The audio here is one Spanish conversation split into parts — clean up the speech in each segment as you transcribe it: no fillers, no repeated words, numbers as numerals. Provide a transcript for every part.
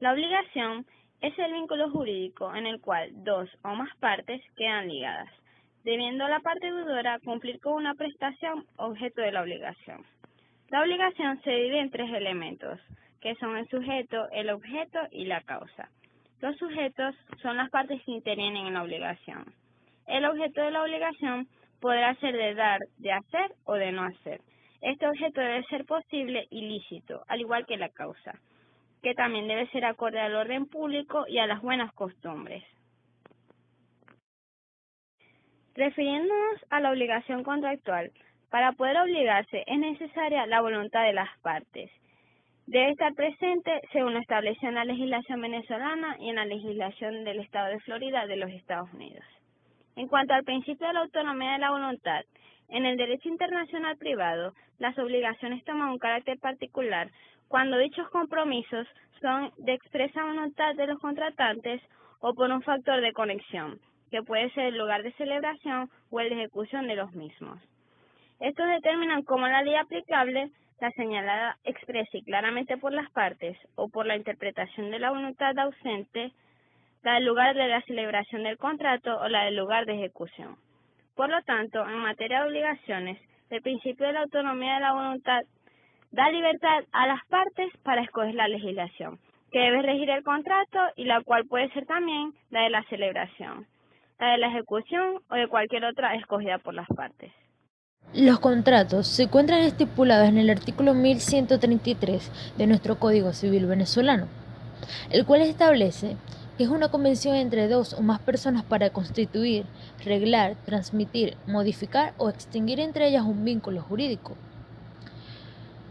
La obligación es el vínculo jurídico en el cual dos o más partes quedan ligadas, debiendo la parte deudora cumplir con una prestación objeto de la obligación. La obligación se divide en tres elementos, que son el sujeto, el objeto y la causa. Los sujetos son las partes que intervienen en la obligación. El objeto de la obligación podrá ser de dar, de hacer o de no hacer. Este objeto debe ser posible y lícito, al igual que la causa, que también debe ser acorde al orden público y a las buenas costumbres. Refiriéndonos a la obligación contractual, para poder obligarse es necesaria la voluntad de las partes. Debe estar presente según lo establecido en la legislación venezolana y en la legislación del Estado de Florida de los Estados Unidos. En cuanto al principio de la autonomía de la voluntad, en el derecho internacional privado, las obligaciones toman un carácter particular cuando dichos compromisos son de expresa voluntad de los contratantes o por un factor de conexión, que puede ser el lugar de celebración o el de ejecución de los mismos. Estos determinan cómo la ley aplicable, la señalada expresa y claramente por las partes o por la interpretación de la voluntad ausente, la del lugar de la celebración del contrato o la del lugar de ejecución. Por lo tanto, en materia de obligaciones, el principio de la autonomía de la voluntad da libertad a las partes para escoger la legislación, que debe regir el contrato y la cual puede ser también la de la celebración, la de la ejecución o de cualquier otra escogida por las partes. Los contratos se encuentran estipulados en el artículo 1133 de nuestro Código Civil venezolano, el cual establece que es una convención entre dos o más personas para constituir, reglar, transmitir, modificar o extinguir entre ellas un vínculo jurídico.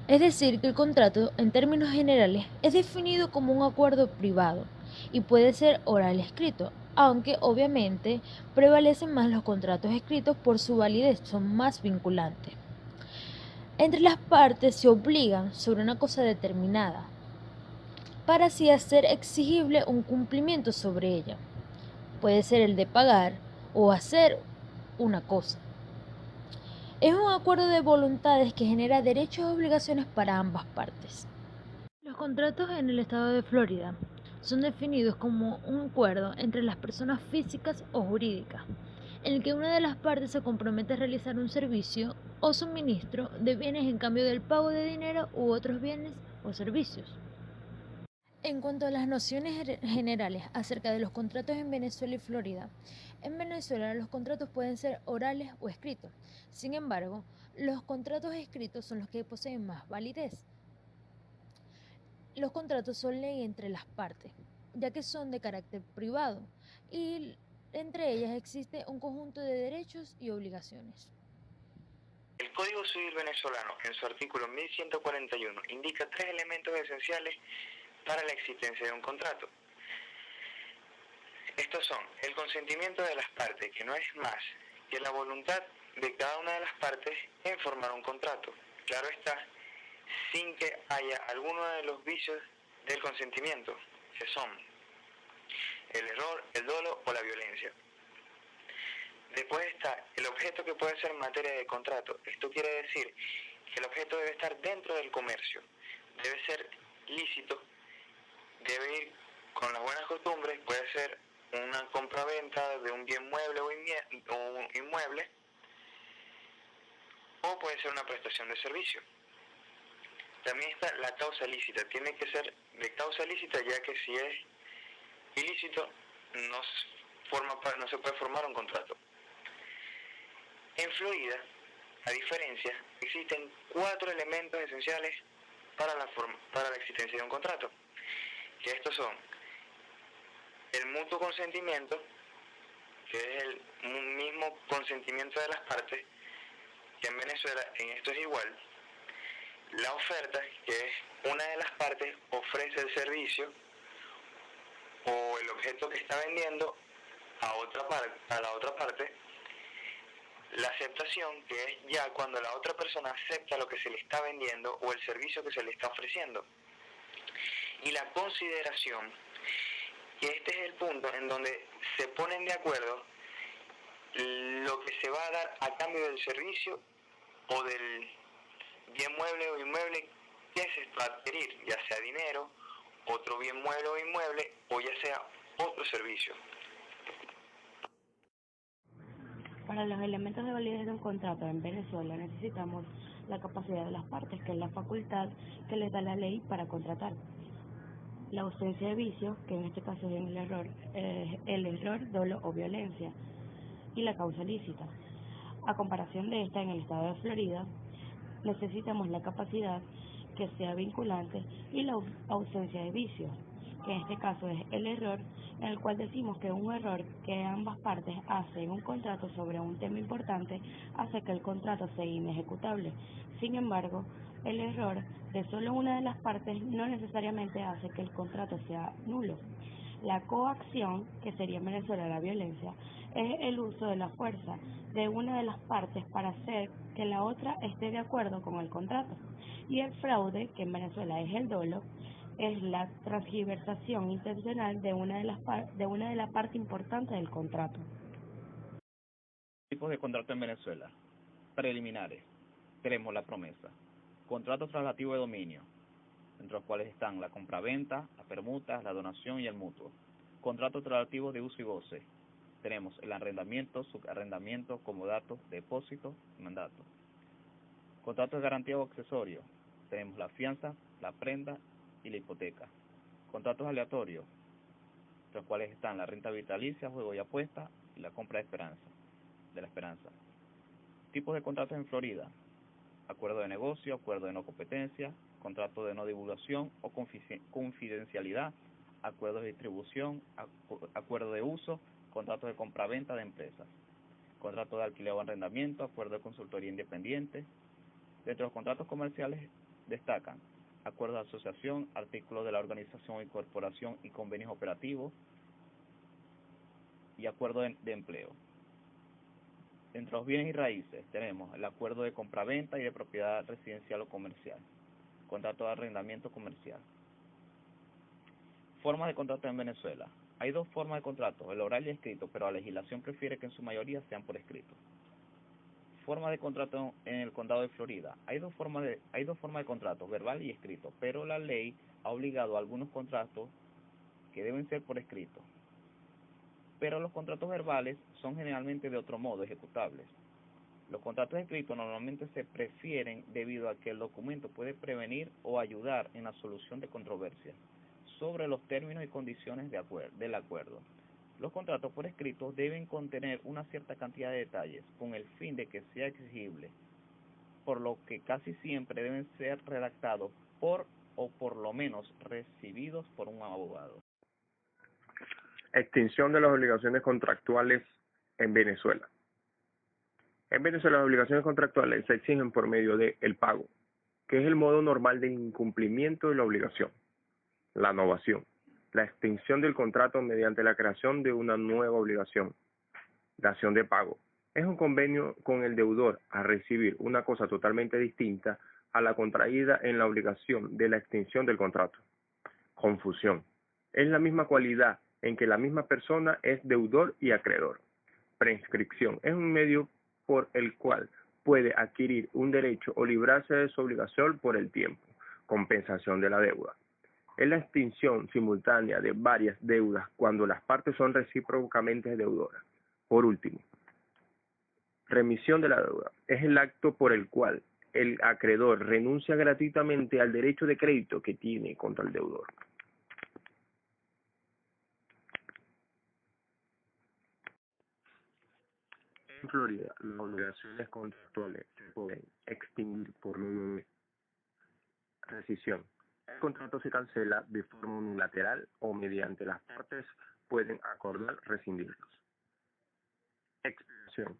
Es decir, que el contrato, en términos generales, es definido como un acuerdo privado y puede ser oral escrito, aunque obviamente prevalecen más los contratos escritos por su validez, son más vinculantes. Entre las partes se obligan sobre una cosa determinada, para así hacer exigible un cumplimiento sobre ella. Puede ser el de pagar o hacer una cosa. Es un acuerdo de voluntades que genera derechos y obligaciones para ambas partes. Los contratos en el estado de Florida son definidos como un acuerdo entre las personas físicas o jurídicas, en el que una de las partes se compromete a realizar un servicio o suministro de bienes en cambio del pago de dinero u otros bienes o servicios. En cuanto a las nociones generales acerca de los contratos en Venezuela y Florida, en Venezuela los contratos pueden ser orales o escritos. Sin embargo, los contratos escritos son los que poseen más validez. Los contratos son ley entre las partes, ya que son de carácter privado y entre ellas existe un conjunto de derechos y obligaciones. El Código Civil venezolano, en su artículo 1141, indica tres elementos esenciales para la existencia de un contrato. Estos son el consentimiento de las partes, que no es más que la voluntad de cada una de las partes en formar un contrato. Claro está, sin que haya alguno de los vicios del consentimiento, que son el error, el dolo o la violencia. Después está el objeto, que puede ser materia de contrato. Esto quiere decir que el objeto debe estar dentro del comercio, debe ser lícito, debe ir con las buenas costumbres, puede ser una compra-venta de un bien mueble o un inmueble, o puede ser una prestación de servicio. También está la causa lícita, tiene que ser de causa lícita, ya que si es ilícito no se puede formar un contrato. En Florida, a diferencia, existen 4 elementos esenciales para la existencia de un contrato, que estos son el mutuo consentimiento, que es el mismo consentimiento de las partes, que en Venezuela en esto es igual. La oferta, que es una de las partes ofrece el servicio o el objeto que está vendiendo a la otra parte. La aceptación, que es ya cuando la otra persona acepta lo que se le está vendiendo o el servicio que se le está ofreciendo. Y la consideración, que este es el punto en donde se ponen de acuerdo lo que se va a dar a cambio del servicio o del bien mueble o inmueble que se va a adquirir, ya sea dinero otro bien mueble o inmueble, o ya sea otro servicio. Para los elementos de validez de un contrato en Venezuela necesitamos la capacidad de las partes, que es la facultad que les da la ley para contratar. La ausencia de vicios, que en este caso es el error, dolo o violencia, y la causa lícita. A comparación de esta, en el estado de Florida, necesitamos la capacidad que sea vinculante y la ausencia de vicios, que en este caso es el error, en el cual decimos que un error que ambas partes hacen en un contrato sobre un tema importante hace que el contrato sea inejecutable. Sin embargo, el error de solo una de las partes no necesariamente hace que el contrato sea nulo. La coacción, que sería en Venezuela la violencia, es el uso de la fuerza de una de las partes para hacer que la otra esté de acuerdo con el contrato. Y el fraude, que en Venezuela es el dolo, es la transgiversación intencional de una de la parte importante del contrato. Tipos de contrato en Venezuela. Preliminares. Tenemos la promesa. Contrato traslativo de dominio, entre los cuales están la compraventa, la permuta, la donación y el mutuo. Contrato traslativo de uso y goce. Tenemos el arrendamiento, subarrendamiento, comodato, depósito y mandato. Contrato de garantía o accesorio. Tenemos la fianza, la prenda y la hipoteca. Contratos aleatorios, entre los cuales están la renta vitalicia, juego y apuesta y la compra de la esperanza. Tipos de contratos en Florida. Acuerdo de negocio, acuerdo de no competencia, contrato de no divulgación o confidencialidad, acuerdo de distribución, acuerdo de uso, contrato de compraventa de empresas, contrato de alquiler o arrendamiento, acuerdo de consultoría independiente. Dentro de los contratos comerciales destacan acuerdos de asociación, artículos de la organización y corporación y convenios operativos y acuerdo de empleo. Entre los bienes y raíces tenemos el acuerdo de compraventa y de propiedad residencial o comercial, contrato de arrendamiento comercial. Formas de contrato en Venezuela. Hay dos formas de contrato, el oral y escrito, pero la legislación prefiere que en su mayoría sean por escrito. Forma de contrato en el condado de Florida. Hay dos formas de contrato, verbal y escrito, pero la ley ha obligado a algunos contratos que deben ser por escrito. Pero los contratos verbales son generalmente de otro modo ejecutables. Los contratos escritos normalmente se prefieren debido a que el documento puede prevenir o ayudar en la solución de controversias sobre los términos y condiciones del acuerdo. Los contratos por escrito deben contener una cierta cantidad de detalles con el fin de que sea exigible, por lo que casi siempre deben ser redactados o por lo menos recibidos por un abogado. Extinción de las obligaciones contractuales en Venezuela. En Venezuela las obligaciones contractuales se exigen por medio de el pago, que es el modo normal de incumplimiento de la obligación. La novación, la extinción del contrato mediante la creación de una nueva obligación. Dación de pago, es un convenio con el deudor a recibir una cosa totalmente distinta a la contraída en la obligación de la extinción del contrato. Confusión, es la misma cualidad en que la misma persona es deudor y acreedor. Prescripción, es un medio por el cual puede adquirir un derecho o librarse de su obligación por el tiempo. Compensación de la deuda. Es la extinción simultánea de varias deudas cuando las partes son recíprocamente deudoras. Por último, remisión de la deuda. Es el acto por el cual el acreedor renuncia gratuitamente al derecho de crédito que tiene contra el deudor. En Florida, las obligaciones contractuales se pueden extinguir por medio de rescisión. El contrato se cancela de forma unilateral o mediante las partes pueden acordar rescindirlos. Expiración.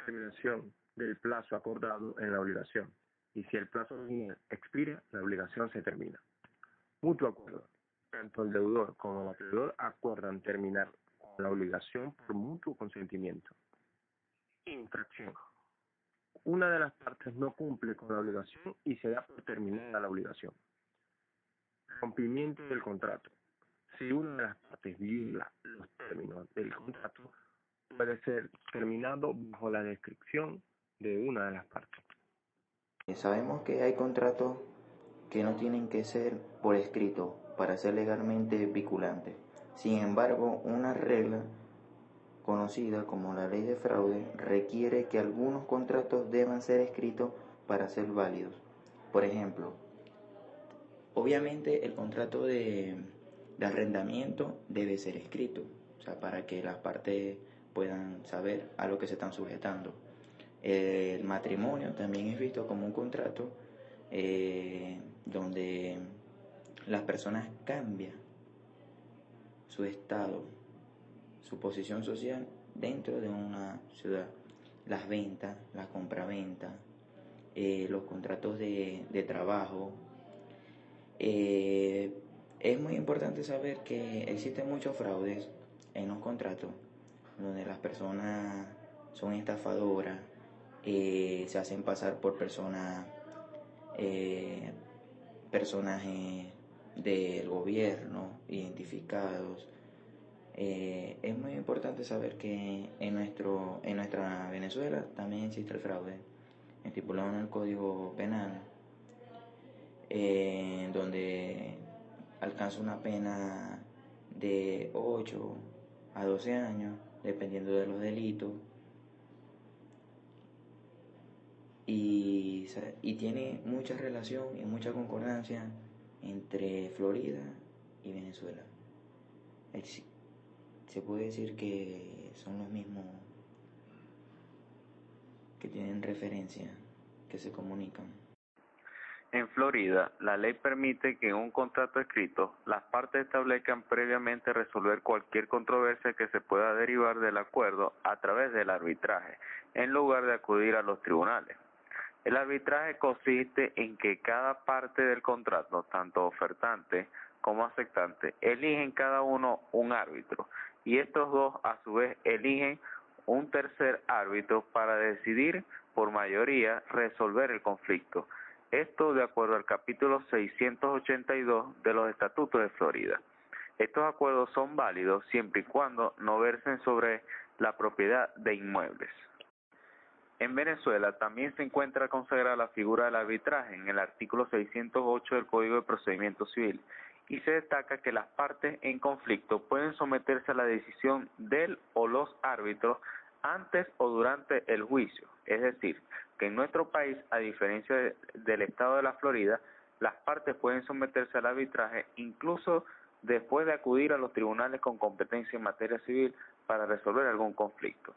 Terminación del plazo acordado en la obligación. Y si el plazo original expira, la obligación se termina. Mutuo acuerdo. Tanto el deudor como el acreedor acuerdan terminar con la obligación por mutuo consentimiento. Infracción. Una de las partes no cumple con la obligación y se da por terminada la obligación. Rompimiento del contrato. Si una de las partes viola los términos del contrato, puede ser terminado bajo la descripción de una de las partes. Sabemos que hay contratos que no tienen que ser por escrito para ser legalmente vinculante. Sin embargo, una regla conocida como la ley de fraude requiere que algunos contratos deban ser escritos para ser válidos. Por ejemplo, obviamente el contrato de arrendamiento debe ser escrito, o sea, para que las partes puedan saber a lo que se están sujetando. El matrimonio también es visto como un contrato donde las personas cambian su estado, su posición social dentro de una ciudad. Las ventas, la compraventa, los contratos de trabajo. Es muy importante saber que existen muchos fraudes en los contratos, donde las personas son estafadoras, se hacen pasar por personajes del gobierno identificados. Es muy importante saber que en nuestra Venezuela también existe el fraude, estipulado en el Código Penal, donde alcanza una pena de 8 a 12 años, dependiendo de los delitos, y tiene mucha relación y mucha concordancia entre Florida y Venezuela. Se puede decir que son los mismos, que tienen referencia, que se comunican. En Florida, la ley permite que en un contrato escrito las partes establezcan previamente resolver cualquier controversia que se pueda derivar del acuerdo a través del arbitraje, en lugar de acudir a los tribunales. El arbitraje consiste en que cada parte del contrato, tanto ofertante como aceptante, eligen cada uno un árbitro, y estos dos a su vez eligen un tercer árbitro para decidir por mayoría resolver el conflicto. Esto de acuerdo al capítulo 682 de los Estatutos de Florida. Estos acuerdos son válidos siempre y cuando no versen sobre la propiedad de inmuebles. En Venezuela también se encuentra consagrada la figura del arbitraje en el artículo 608 del Código de Procedimiento Civil, y se destaca que las partes en conflicto pueden someterse a la decisión del o los árbitros antes o durante el juicio. Es decir, que en nuestro país, a diferencia del estado de la Florida, las partes pueden someterse al arbitraje incluso después de acudir a los tribunales con competencia en materia civil para resolver algún conflicto.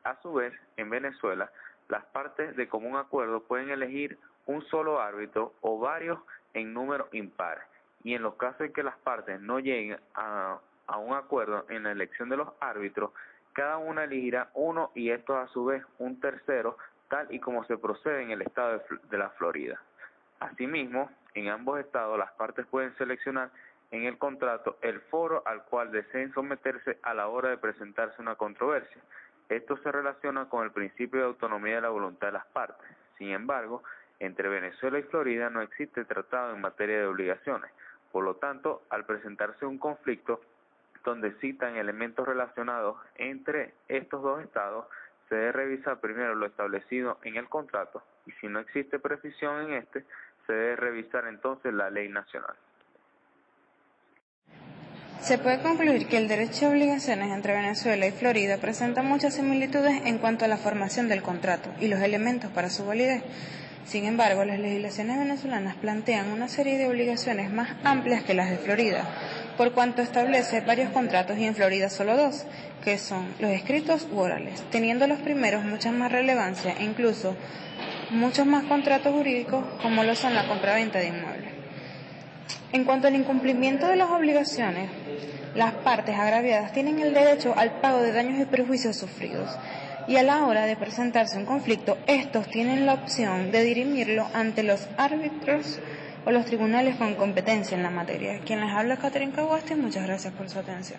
A su vez, en Venezuela, las partes de común acuerdo pueden elegir un solo árbitro o varios en número impar, y en los casos en que las partes no lleguen a un acuerdo en la elección de los árbitros, cada una elegirá uno y estos a su vez un tercero, tal y como se procede en el estado de la Florida. Asimismo, en ambos estados las partes pueden seleccionar en el contrato el foro al cual deseen someterse a la hora de presentarse una controversia. Esto se relaciona con el principio de autonomía de la voluntad de las partes. Sin embargo, entre Venezuela y Florida no existe tratado en materia de obligaciones. Por lo tanto, al presentarse un conflicto donde citan elementos relacionados entre estos dos estados, se debe revisar primero lo establecido en el contrato, y si no existe precisión en este, se debe revisar entonces la ley nacional. Se puede concluir que el derecho y obligaciones entre Venezuela y Florida presentan muchas similitudes en cuanto a la formación del contrato y los elementos para su validez. Sin embargo, las legislaciones venezolanas plantean una serie de obligaciones más amplias que las de Florida, por cuanto establece varios contratos y en Florida solo dos, que son los escritos u orales, teniendo los primeros mucha más relevancia e incluso muchos más contratos jurídicos como lo son la compraventa de inmuebles. En cuanto al incumplimiento de las obligaciones, las partes agraviadas tienen el derecho al pago de daños y perjuicios sufridos, y a la hora de presentarse un conflicto, estos tienen la opción de dirimirlo ante los árbitros o los tribunales con competencia en la materia. Quien les habla es Catherine Caguaste, muchas gracias por su atención.